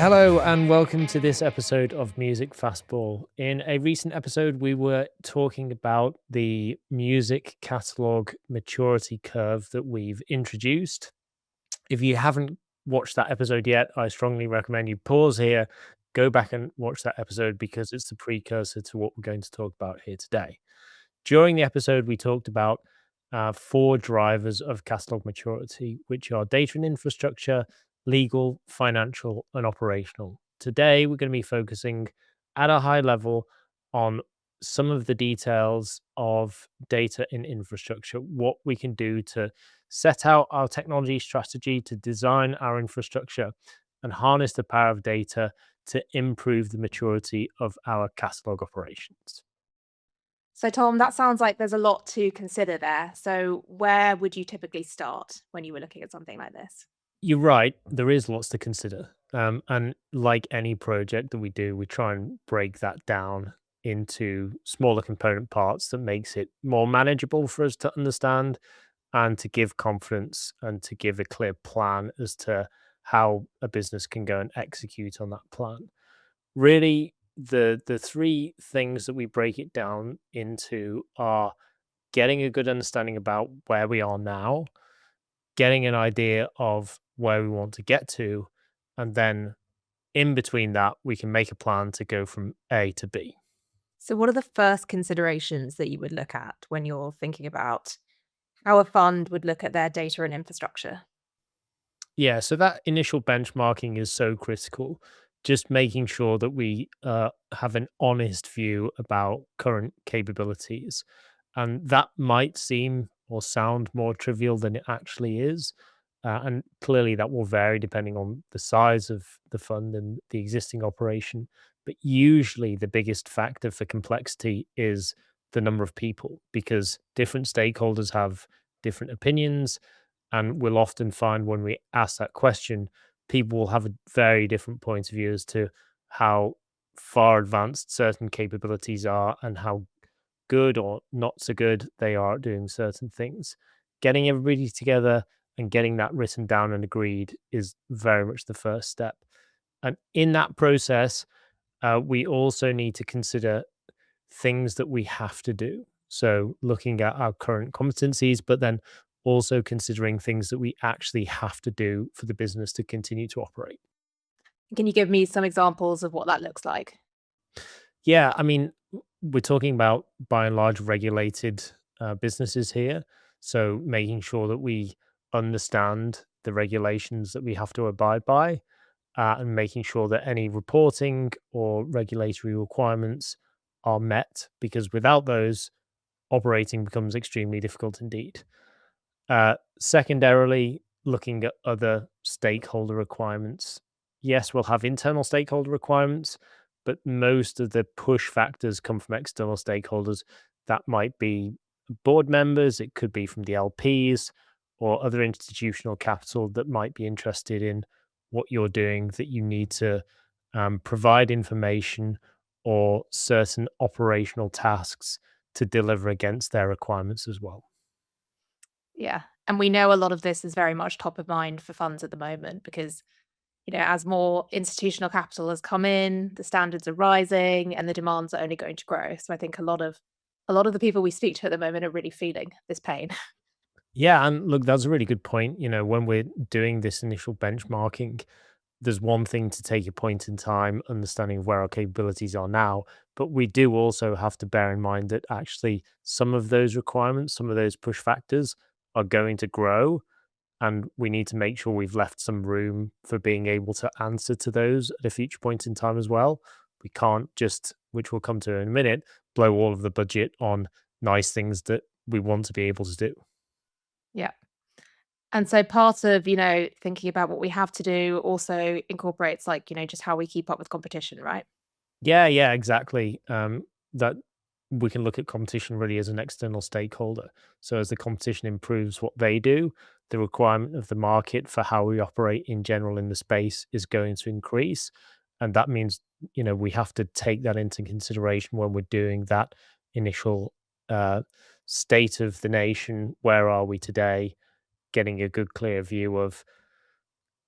Hello and welcome to this episode of Music Fastball. In a recent episode, we were talking about the music catalog maturity curve that we've introduced. If you haven't watched that episode yet, I strongly recommend you pause here, go back and watch that episode because it's the precursor to what we're going to talk about here today. During the episode, we talked about four drivers of catalog maturity, which are data and infrastructure, legal, financial, and operational. Today, we're going to be focusing at a high level on some of the details of data and infrastructure, what we can do to set out our technology strategy, to design our infrastructure, and harness the power of data to improve the maturity of our catalog operations. So, Tom, that sounds like there's a lot to consider there. So, where would you typically start when you were looking at something like this? You're right. There is lots to consider. And like any project that we do, we try and break that down into smaller component parts that makes it more manageable for us to understand and to give confidence and to give a clear plan as to how a business can go and execute on that plan. Really, the three things that we break it down into are getting a good understanding about where we are now, getting an idea of where we want to get to, and then in between that, we can make a plan to go from A to B. So, what are the first considerations that you would look at when you're thinking about how a fund would look at their data and infrastructure? Yeah, so that initial benchmarking is so critical. Just making sure that we have an honest view about current capabilities. And that might seem or sound more trivial than it actually is. And clearly, that will vary depending on the size of the fund and the existing operation. But usually, the biggest factor for complexity is the number of people because different stakeholders have different opinions, and we'll often find when we ask that question, people will have a very different point of view as to how far advanced certain capabilities are and how good or not so good they are at doing certain things. Getting everybody together and getting that written down and agreed is very much the first step. And in that process, we also need to consider things that we have to do. So, looking at our current competencies, but then also considering things that we actually have to do for the business to continue to operate. Can you give me some examples of what that looks like? Yeah, I mean, we're talking about by and large regulated businesses here. So, making sure that we understand the regulations that we have to abide by and making sure that any reporting or regulatory requirements are met, because without those, operating becomes extremely difficult indeed. Secondarily, looking at other stakeholder requirements. Yes, we'll have internal stakeholder requirements, but most of the push factors come from external stakeholders. That might be board members, it could be from the LPs or other institutional capital that might be interested in what you're doing, that you need to provide information or certain operational tasks to deliver against their requirements as well. Yeah. And we know a lot of this is very much top of mind for funds at the moment because, as more institutional capital has come in, the standards are rising and the demands are only going to grow. So I think a lot of the people we speak to at the moment are really feeling this pain. Yeah, and look, that's a really good point. When we're doing this initial benchmarking, there's one thing to take a point in time, understanding where our capabilities are now, but we do also have to bear in mind that actually some of those requirements, some of those push factors are going to grow, and we need to make sure we've left some room for being able to answer to those at a future point in time as well. We can't just, which we'll come to in a minute, blow all of the budget on nice things that we want to be able to do. Yeah. And so part of, thinking about what we have to do also incorporates like, just how we keep up with competition, right? Yeah, yeah, exactly. That we can look at competition really as an external stakeholder. So as the competition improves what they do, the requirement of the market for how we operate in general in the space is going to increase. And that means, we have to take that into consideration when we're doing that initial uh, state of the nation. Where are we today? Getting a good, clear view of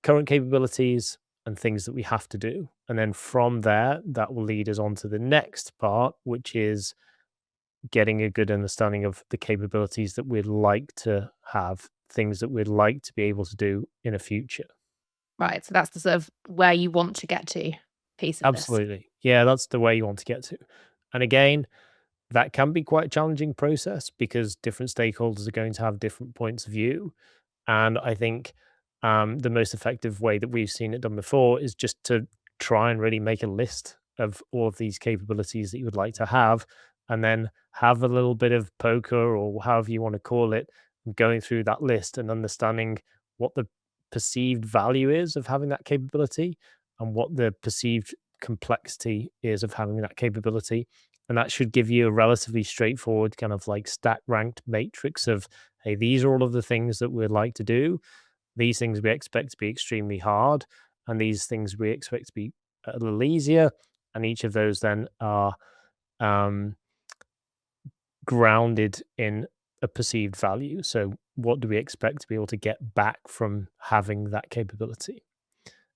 current capabilities and things that we have to do. And then from there, that will lead us on to the next part, which is getting a good understanding of the capabilities that we'd like to have, things that we'd like to be able to do in a future. Right, so that's the sort of where you want to get to piece of this. Absolutely. Yeah, that's the way you want to get to. And again, that can be quite a challenging process because different stakeholders are going to have different points of view. And I think the most effective way that we've seen it done before is just to try and really make a list of all of these capabilities that you would like to have, and then have a little bit of poker or however you want to call it, going through that list and understanding what the perceived value is of having that capability and what the perceived complexity is of having that capability. And that should give you a relatively straightforward kind of like stack ranked matrix of, hey, these are all of the things that we'd like to do. These things we expect to be extremely hard, and these things we expect to be a little easier. And each of those then are um, grounded in a perceived value. So, what do we expect to be able to get back from having that capability?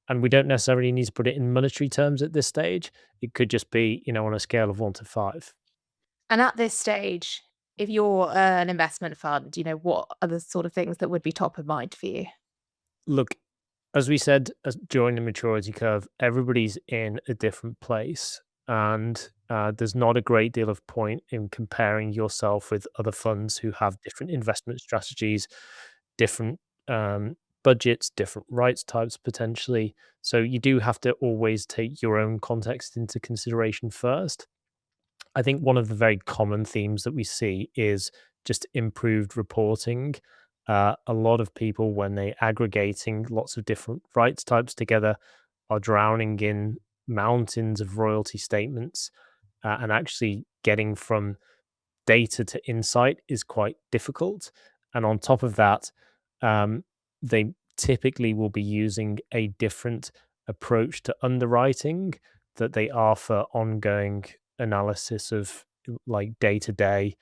And we don't necessarily need to put it in monetary terms at this stage. It could just be, on a scale of 1 to 5. And at this stage, if you're an investment fund, what are the sort of things that would be top of mind for you? Look, as we said, during the maturity curve, everybody's in a different place, and there's not a great deal of point in comparing yourself with other funds who have different investment strategies, different budgets, different rights types potentially. So you do have to always take your own context into consideration first. I think one of the very common themes that we see is just improved reporting. A lot of people, when they aggregating lots of different rights types together, are drowning in mountains of royalty statements, and actually getting from data to insight is quite difficult. And on top of that, um, they typically will be using a different approach to underwriting that they are for ongoing analysis of like day to day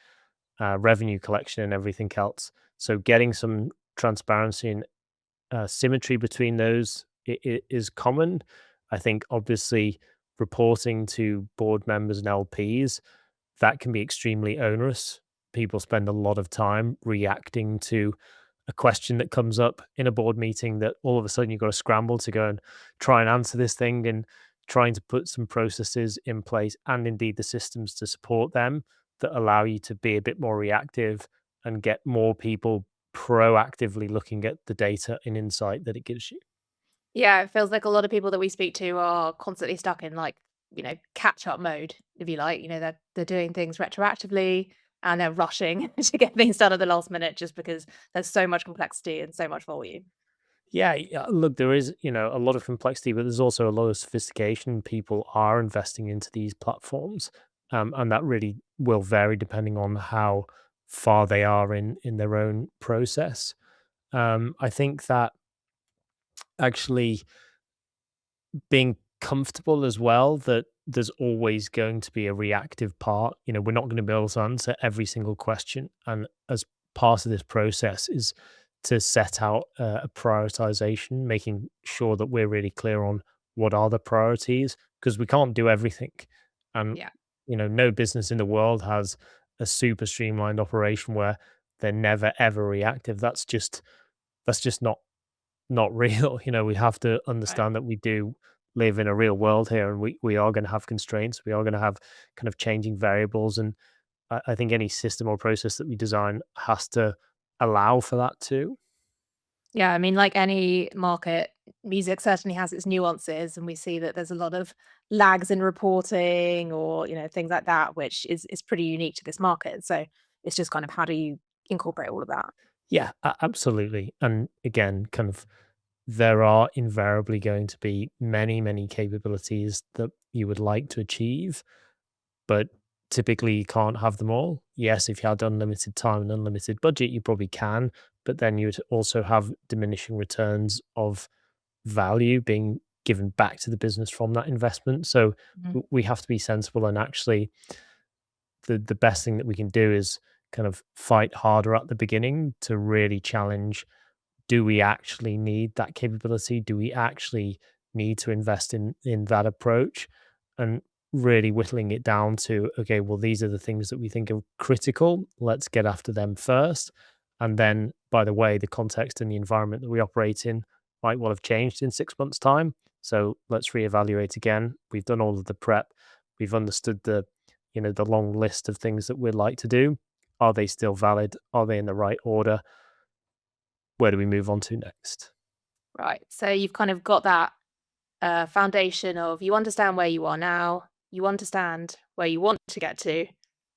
revenue collection and everything else. So getting some transparency and symmetry between those is common. I think obviously reporting to board members and LPs, that can be extremely onerous. People spend a lot of time reacting to a question that comes up in a board meeting that all of a sudden you've got to scramble to go and try and answer this thing, and trying to put some processes in place and indeed the systems to support them that allow you to be a bit more reactive and get more people proactively looking at the data and insight that it gives you. Yeah, it feels like a lot of people that we speak to are constantly stuck in like, catch up mode, if you like. They're doing things retroactively and they're rushing to get things done at the last minute just because there's so much complexity and so much volume. Yeah, yeah, look, there is, a lot of complexity, but there's also a lot of sophistication. People are investing into these platforms, and that really will vary depending on how far they are in their own process. I think that actually being comfortable as well that there's always going to be a reactive part. We're not going to be able to answer every single question. And as part of this process is to set out a prioritization, making sure that we're really clear on what are the priorities, because we can't do everything. And, Yeah. no business in the world has a super streamlined operation where they're never ever reactive. That's just not real. We have to Right. understand that we do live in a real world here, and we are going to have constraints. We are going to have kind of changing variables. And I think any system or process that we design has to allow for that too. Yeah, I mean, like any market, music certainly has its nuances, and we see that there's a lot of lags in reporting or things like that, which is pretty unique to this market. So it's just kind of how do you incorporate all of that? Yeah, absolutely. And again, kind of there are invariably going to be many, many capabilities that you would like to achieve, but typically you can't have them all. Yes, if you had unlimited time and unlimited budget, you probably can, but then you'd also have diminishing returns of value being given back to the business from that investment. So Mhm. we have to be sensible, and actually the best thing that we can do is kind of fight harder at the beginning to really challenge, do we actually need that capability? Do we actually need to invest in that approach, and really whittling it down to, okay, well, these are the things that we think are critical. Let's get after them first. And then, by the way, the context and the environment that we operate in might well have changed in 6 months' time. So let's reevaluate again. We've done all of the prep. We've understood the long list of things that we'd like to do. Are they still valid? Are they in the right order? Where do we move on to next? Right. So you've kind of got that foundation of you understand where you are now, you understand where you want to get to,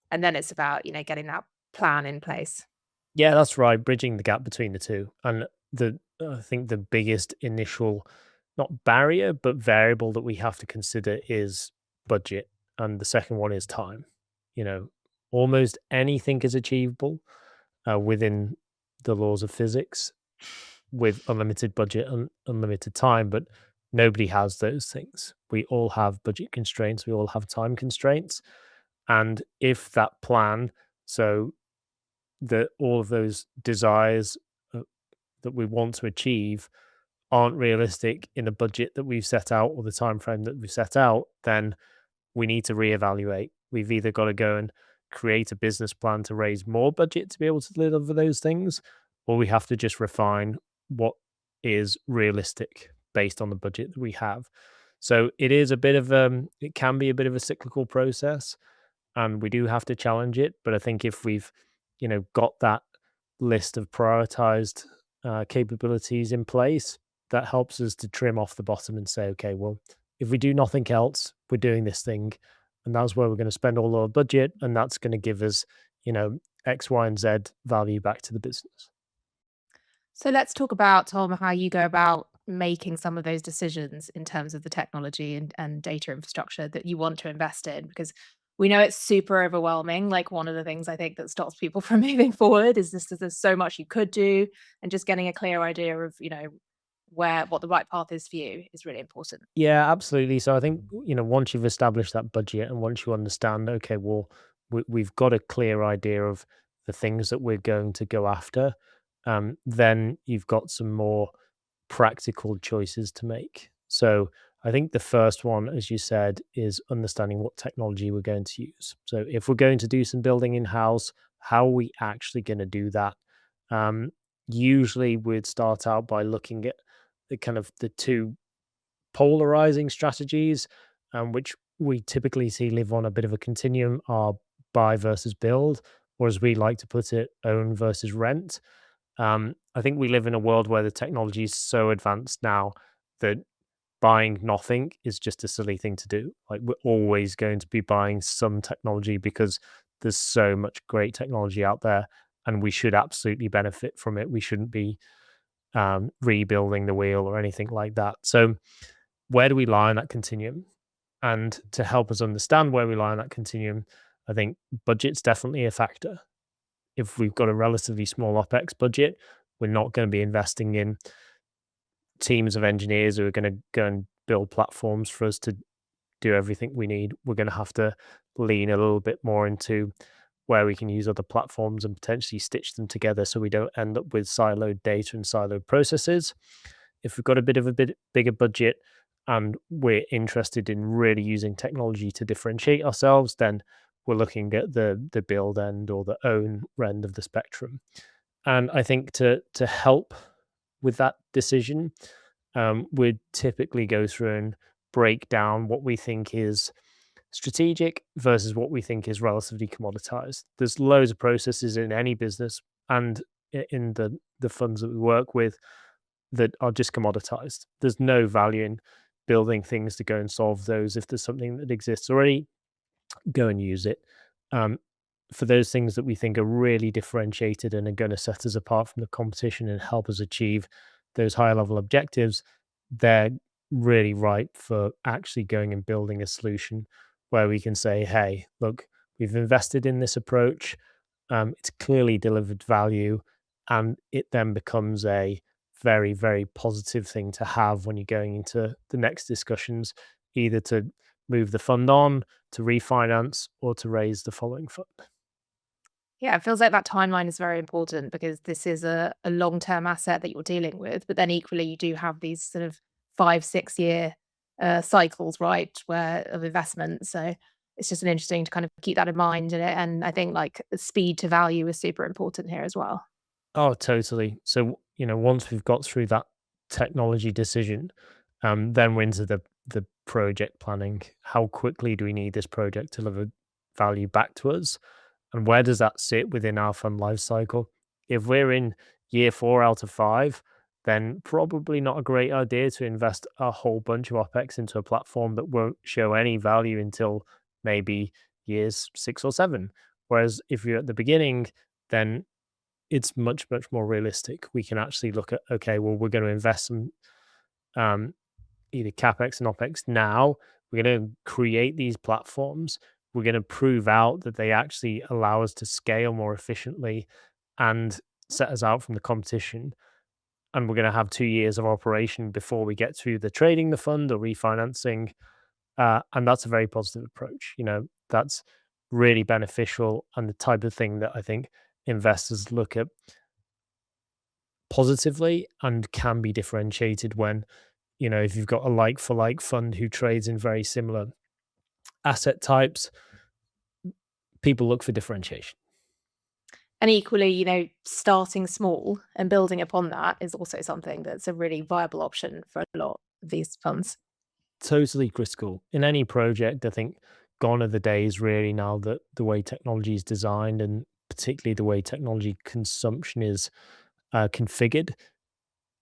and then it's about, getting that plan in place. Yeah, that's right. Bridging the gap between the two, and I think the biggest initial, not barrier, but variable that we have to consider is budget, and the second one is time. You know, almost anything is achievable within the laws of physics with unlimited budget and unlimited time, but nobody has those things. We all have budget constraints. We all have time constraints, and if that plan, so that all of those desires uh, that we want to achieve aren't realistic in the budget that we've set out or the time frame that we've set out, then we need to reevaluate. We've either got to go and create a business plan to raise more budget to be able to deliver those things, or we have to just refine what is realistic based on the budget that we have. So it is a bit of it can be a bit of a cyclical process, and we do have to challenge it. But I think if we've, got that list of prioritized capabilities in place, that helps us to trim off the bottom and say, okay, well, if we do nothing else, we're doing this thing, and that's where we're going to spend all our budget, and that's going to give us, X, Y, and Z value back to the business. So let's talk about, Tom, how you go about making some of those decisions in terms of the technology and data infrastructure that you want to invest in, because we know it's super overwhelming. Like one of the things I think that stops people from moving forward is this: there's so much you could do, and just getting a clear idea of, what the right path is for you is really important. Yeah, absolutely. So I think, once you've established that budget and once you understand, okay, well, we've got a clear idea of the things that we're going to go after, then you've got some more practical choices to make. So I think the first one, as you said, is understanding what technology we're going to use. So if we're going to do some building in house, how are we actually going to do that? Um, Usually we'd start out by looking at the kind of the two polarizing strategies, which we typically see live on a bit of a continuum, are buy versus build, or as we like to put it, own versus rent. I think we live in a world where the technology is so advanced now that buying nothing is just a silly thing to do. Like we're always going to be buying some technology because there's so much great technology out there, and we should absolutely benefit from it. We shouldn't be rebuilding the wheel or anything like that. So where do we lie on that continuum? And to help us understand where we lie on that continuum, I think budget's definitely a factor. If we've got a relatively small OpEx budget, we're not going to be investing in teams of engineers who are going to go and build platforms for us to do everything we need. We're going to have to lean a little bit more into where we can use other platforms and potentially stitch them together so we don't end up with siloed data and siloed processes. If we've got a bit of a bit bigger budget and we're interested in really using technology to differentiate ourselves, then we're looking at the build end or the own end of the spectrum. And I think to help with that decision, we'd typically go through and break down what we think is strategic versus what we think is relatively commoditized. There's loads of processes in any business and in the funds that we work with that are just commoditized. There's no value in building things to go and solve those. If there's something that exists already, go and use it. Um, for those things that we think are really differentiated and are going to set us apart from the competition and help us achieve those higher level objectives, they're really ripe for actually going and building a solution where we can say, hey, look, we've invested in this approach. It's clearly delivered value. And it then becomes a very, very positive thing to have when you're going into the next discussions, either to move the fund on, to refinance, or to raise the following fund. Yeah, it feels like that timeline is very important because this is a long-term asset that you're dealing with, but then equally you do have these sort of 5, 6 year cycles, right, where of investment. So it's just an interesting to kind of keep that in mind. And I think like speed to value is super important here as well. Oh, totally. So, once we've got through that technology decision, then we're into the project planning. How quickly do we need this project to deliver value back to us? And where does that sit within our fund life cycle? If we're in year 4 out of 5, then probably not a great idea to invest a whole bunch of OPEX into a platform that won't show any value until maybe years 6 or 7. Whereas if you're at the beginning, then it's much, much more realistic. We can actually look at, okay, well, we're going to invest some um, either CapEx and OpEx now. We're going to create these platforms. We're going to prove out that they actually allow us to scale more efficiently and set us out from the competition. And we're going to have 2 years of operation before we get to the trading the fund or refinancing. And that's a very positive approach. That's really beneficial and the type of thing that I think investors look at positively and can be differentiated when, if you've got a like for like fund who trades in very similar asset types, people look for differentiation. And equally, starting small and building upon that is also something that's a really viable option for a lot of these funds. Totally critical in any project. I think gone are the days really now that the way technology is designed and particularly the way technology consumption is configured.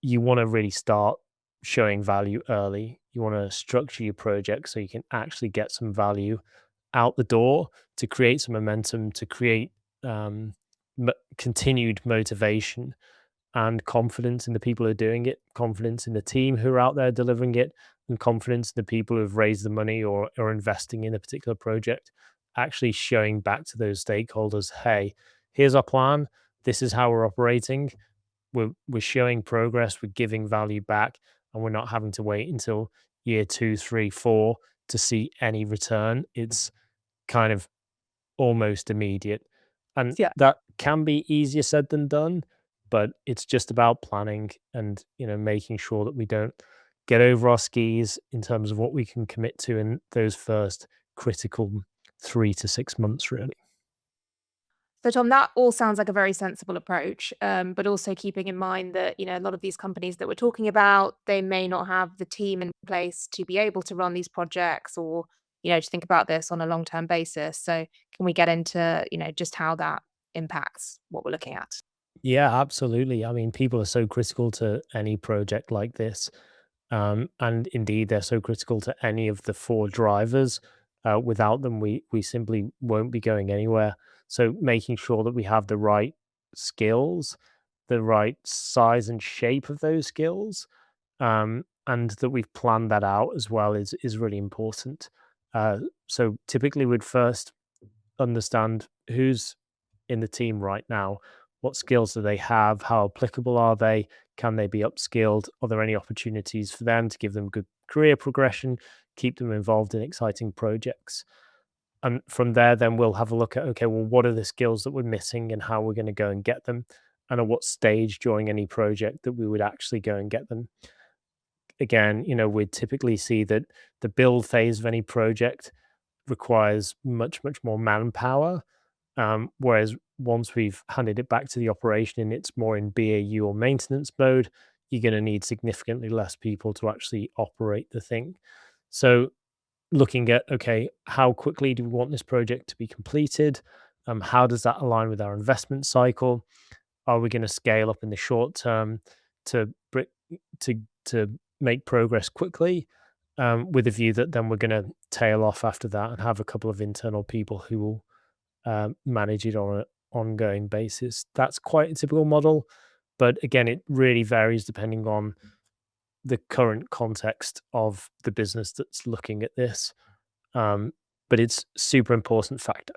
You want to really start showing value early. You want to structure your project so you can actually get some value out the door to create some momentum, to create um, continued motivation and confidence in the people who are doing it, confidence in the team who are out there delivering it, and confidence in the people who have raised the money or are investing in a particular project. Actually showing back to those stakeholders, hey, here's our plan. This is how we're operating. We're showing progress. We're giving value back, and we're not having to wait until year 2, 3, 4 to see any return. It's kind of almost immediate. And Yeah. that can be easier said than done, but it's just about planning and, making sure that we don't get over our skis in terms of what we can commit to in those first critical 3 to 6 months, really. So, Tom, that all sounds like a very sensible approach, but also keeping in mind that a lot of these companies that we're talking about, they may not have the team in place to be able to run these projects, or to think about this on a long term basis. So, can we get into just how that impacts what we're looking at? Yeah, absolutely. I mean, people are so critical to any project like this. And indeed, they're so critical to any of the four drivers. Without them, we simply won't be going anywhere. So making sure that we have the right skills, the right size and shape of those skills, and that we've planned that out as well is really important. So typically, we'd first understand who's in the team right now. What skills do they have? How applicable are they? Can they be upskilled? Are there any opportunities for them to give them good career progression, keep them involved in exciting projects? And from there, then we'll have a look at, okay, well, what are the skills that we're missing and how we're going to go and get them? And at what stage during any project that we would actually go and get them? Again, we'd typically see that the build phase of any project requires much, much more manpower. Whereas once we've handed it back to the operation and it's more in BAU or maintenance mode, you're going to need significantly less people to actually operate the thing. So, looking at, okay, how quickly do we want this project to be completed? How does that align with our investment cycle? Are we going to scale up in the short term to to make progress quickly, with a view that then we're going to tail off after that and have a couple of internal people who will manage it on an ongoing basis? That's quite a typical model, but again, it really varies depending on the current context of the business that's looking at this. Um, but it's super important factor.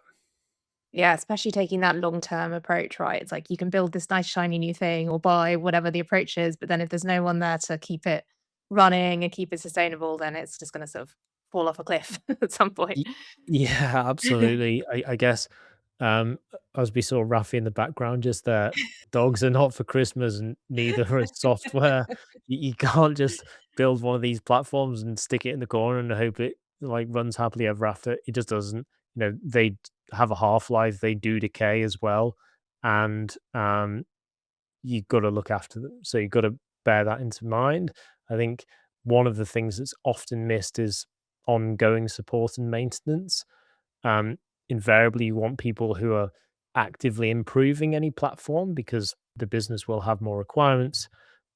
Yeah, especially taking that long-term approach, right? It's like you can build this nice shiny new thing or buy whatever the approach is, but then if there's no one there to keep it running and keep it sustainable, then it's just gonna sort of fall off a cliff at some point. Y- Yeah, absolutely. I guess As we saw Rafi in the background just there, dogs are not for Christmas and neither is software. You can't just build one of these platforms and stick it in the corner and hope it like runs happily ever after. It just doesn't. They have a half-life, they do decay as well, and you got to look after them. So you got to bear that into mind. I think one of the things that's often missed is ongoing support and maintenance. um, Invariably, you want people who are actively improving any platform because the business will have more requirements,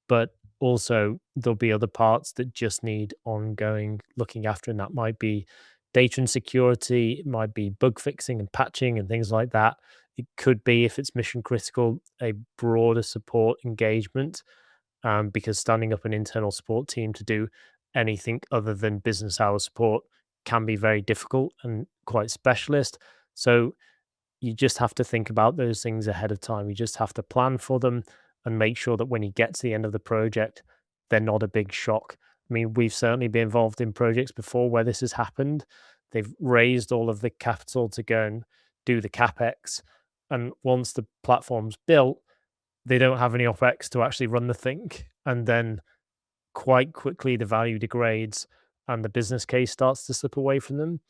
but also there'll be other parts that just need ongoing looking after, and that might be data and security, it might be bug fixing and patching and things like that. It could be, if it's mission critical, a broader support engagement, because standing up an internal support team to do anything other than business hour support can be very difficult and quite specialist. So you just have to think about those things ahead of time. You just have to plan for them and make sure that when you get to the end of the project, they're not a big shock. I mean, we've certainly been involved in projects before where this has happened. They've raised all of the capital to go and do the capex. And once the platform's built, they don't have any OpEx to actually run the thing. And then quite quickly, the value degrades and the business case starts to slip away from them.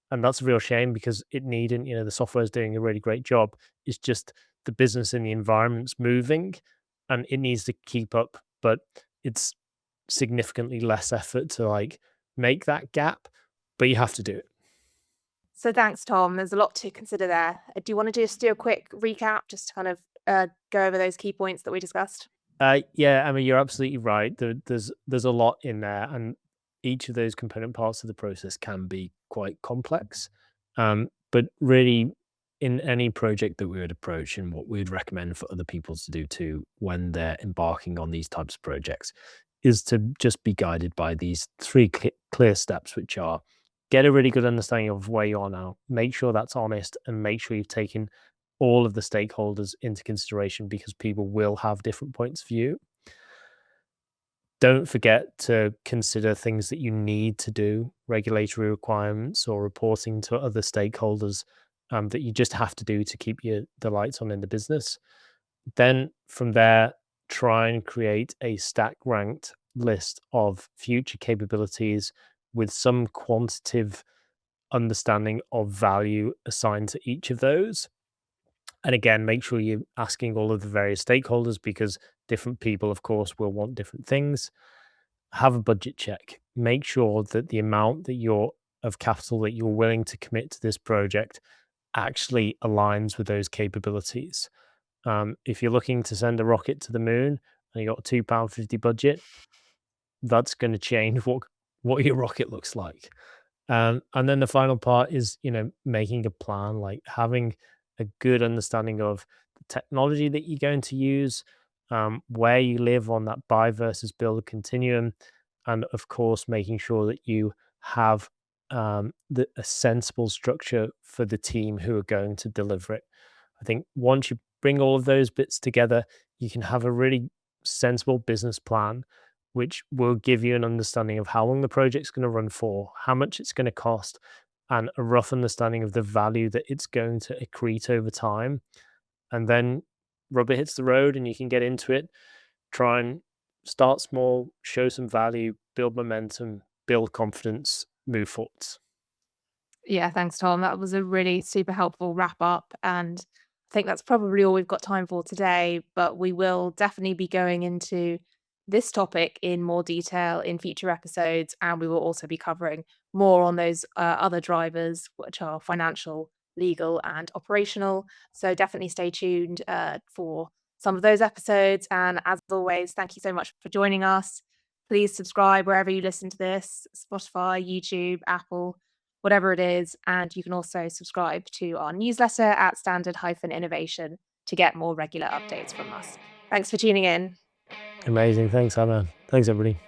And that's a real shame because it needn't, the software is doing a really great job. It's just the business and the environment's moving and it needs to keep up, but it's significantly less effort to like make that gap, but you have to do it. So thanks, Tom. There's a lot to consider there. Do you want to just do a quick recap, just to kind of go over those key points that we discussed? Yeah, I mean, you're absolutely right. There's a lot in there, and each of those component parts of the process can be quite complex. But really, in any project that we would approach, and what we would recommend for other people to do too, when they're embarking on these types of projects, is to just be guided by these three clear steps, which are: get a really good understanding of where you are now, make sure that's honest, and make sure you've taken all of the stakeholders into consideration because people will have different points of view. Don't forget to consider things that you need to do, regulatory requirements or reporting to other stakeholders, that you just have to do to keep the lights on in the business. Then from there, try and create a stack ranked list of future capabilities with some quantitative understanding of value assigned to each of those. And again, make sure you're asking all of the various stakeholders because different people, of course, will want different things. Have a budget check. Make sure that the amount that you're of capital that you're willing to commit to this project actually aligns with those capabilities. If you're looking to send a rocket to the moon and you got a £2.50 budget, that's going to change what your rocket looks like. And then the final part is, making a plan, like having a good understanding of the technology that you're going to use, where you live on that buy versus build continuum, and of course, making sure that you have a sensible structure for the team who are going to deliver it. I think once you bring all of those bits together, you can have a really sensible business plan which will give you an understanding of how long the project's going to run for, how much it's going to cost, and a rough understanding of the value that it's going to accrete over time. And then rubber hits the road and you can get into it. Try and start small, show some value, build momentum, build confidence, move forwards. Yeah, thanks, Tom. That was a really super helpful wrap up. And I think that's probably all we've got time for today. But we will definitely be going into this topic in more detail in future episodes. And we will also be covering more on those other drivers, which are financial, legal, and operational. So definitely stay tuned for some of those episodes. And as always, thank you so much for joining us. Please subscribe wherever you listen to this: Spotify, YouTube, Apple, whatever it is. And you can also subscribe to our newsletter at standard-innovation to get more regular updates from us. Thanks for tuning in. Amazing. Thanks, Anna. Thanks, everybody.